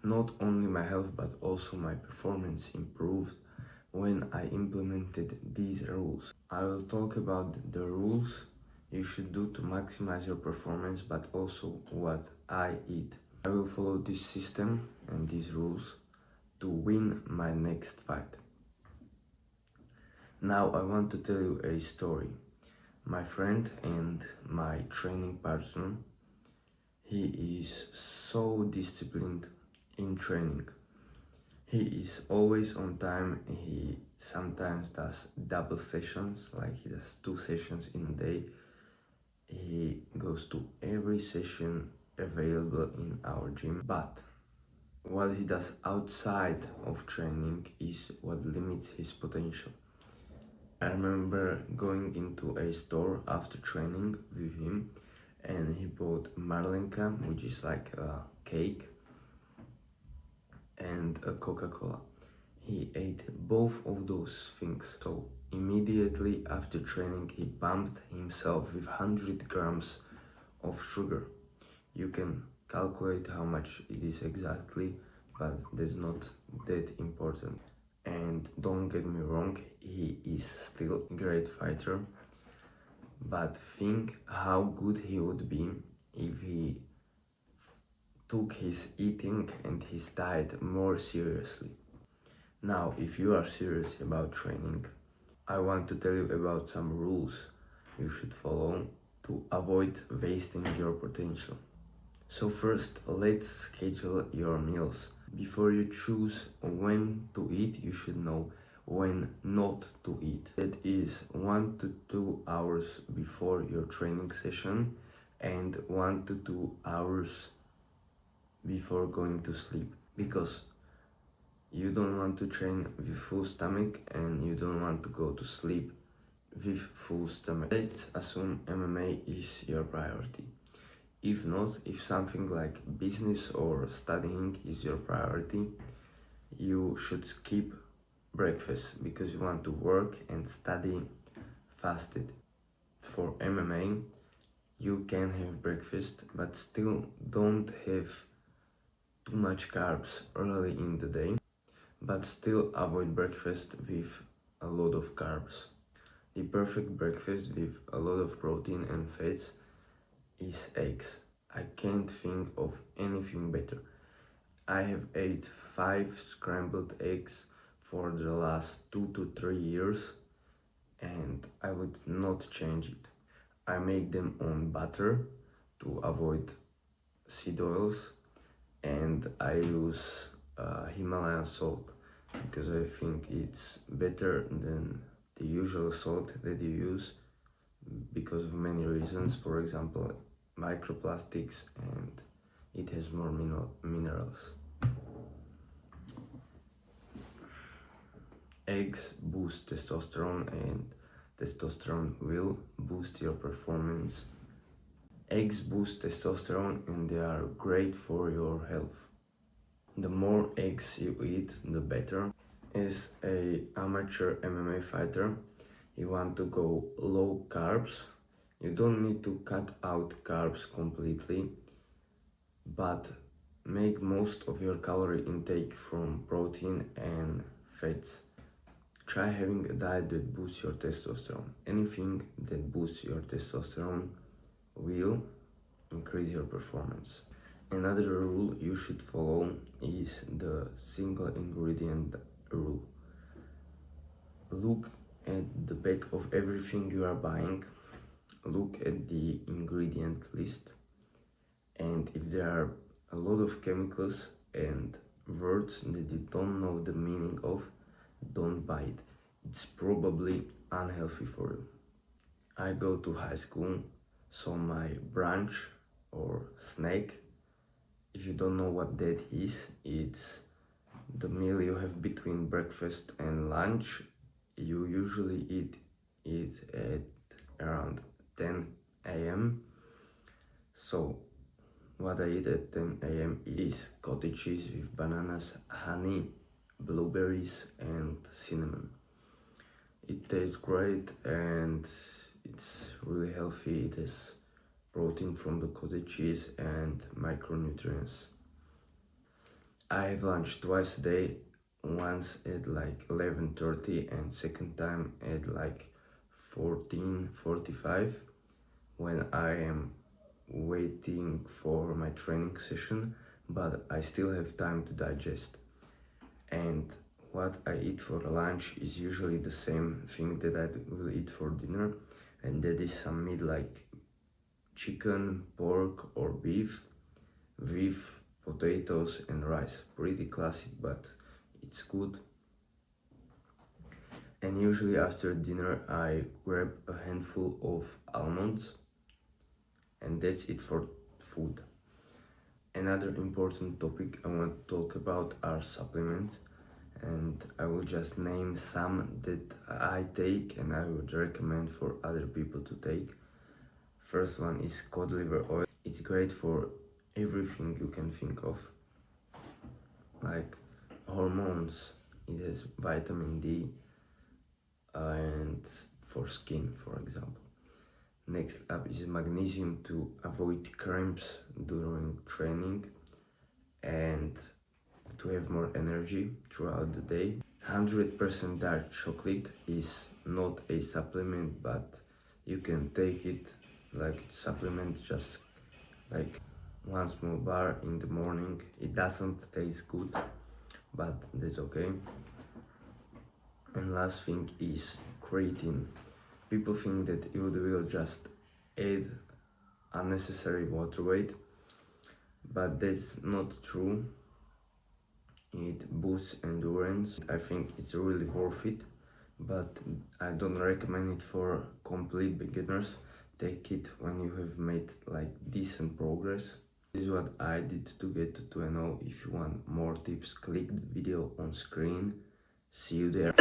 Not only my health but also my performance improved when I implemented these rules. I will talk about the rules you should do to maximize your performance, but also what I eat. I will follow this system and these rules to win my next fight. Now I want to tell you a story. My friend and my training partner, he is so disciplined in training. He is always on time. He sometimes does double sessions, like he does 2 sessions in a day. He goes to every session available in our gym, but what he does outside of training is what limits his potential. I remember going into a store after training with him, and he bought marlenka, which is like a cake, and a Coca-Cola. He ate both of those things, so immediately after training he pumped himself with 100 grams of sugar. You can calculate how much it is exactly, but that's not that important. And don't get me wrong, he is still a great fighter, but think how good he would be if he took his eating and his diet more seriously. Now, if you are serious about training, I want to tell you about some rules you should follow to avoid wasting your potential. So first, let's schedule your meals. Before you choose when to eat, you should know when not to eat. That is 1 to 2 hours before your training session and 1 to 2 hours before going to sleep, because you don't want to train with full stomach and you don't want to go to sleep with full stomach. Let's assume MMA is your priority. If not, if something like business or studying is your priority, you should skip breakfast because you want to work and study fasted. For MMA, you can have breakfast, but still don't have too much carbs early in the day, but still avoid breakfast with a lot of carbs. The perfect breakfast with a lot of protein and fats is eggs. I can't think of anything better. I have ate 5 scrambled eggs for the last 2 to 3 years and I would not change it. I make them on butter to avoid seed oils, and I use Himalayan salt because I think it's better than the usual salt that you use because of many reasons. For example, microplastics, and it has more minerals. Eggs boost testosterone, and testosterone will boost your performance. Eggs boost testosterone and they are great for your health. The more eggs you eat, the better. As an amateur MMA fighter, you want to go low carbs. You don't need to cut out carbs completely, but make most of your calorie intake from protein and fats. Try having a diet that boosts your testosterone. Anything that boosts your testosterone will increase your performance. Another rule you should follow is the single ingredient rule. Look at the back of everything you are buying. Look at the ingredient list, and if there are a lot of chemicals and words that you don't know the meaning of, don't buy it. It's probably unhealthy for you. I go to high school, so my brunch or snack, if you don't know what that is, it's the meal you have between breakfast and lunch. You usually eat it at around 10 a.m. So what I eat at 10 a.m. is cottage cheese with bananas, honey, blueberries and cinnamon. It tastes great and it's really healthy. It has protein from the cottage cheese and micronutrients. I have lunch twice a day, once at like 11:30 and second time at like 14:45 when I am waiting for my training session, but I still have time to digest. And what I eat for lunch is usually the same thing that I will eat for dinner, and that is some meat like chicken, pork or beef with potatoes and rice. Pretty classic, but it's good. And usually after dinner I grab a handful of almonds, and that's it for food. Another important topic I want to talk about are supplements, and I will just name some that I take and I would recommend for other people to take. First one is cod liver oil. It's great for everything you can think of, like hormones. It has vitamin D, and for skin, for example. Next up is magnesium to avoid cramps during training and to have more energy throughout the day. 100% dark chocolate is not a supplement, but you can take it like supplement, just like one small bar in the morning. It doesn't taste good, but that's okay. And last thing is creatine. People think that you will just add unnecessary water weight, but that's not true. It boosts endurance. I think it's really worth it, but I don't recommend it for complete beginners. Take it when you have made like decent progress. This is what I did to get to 2-0. If you want more tips, click the video on screen. See you there.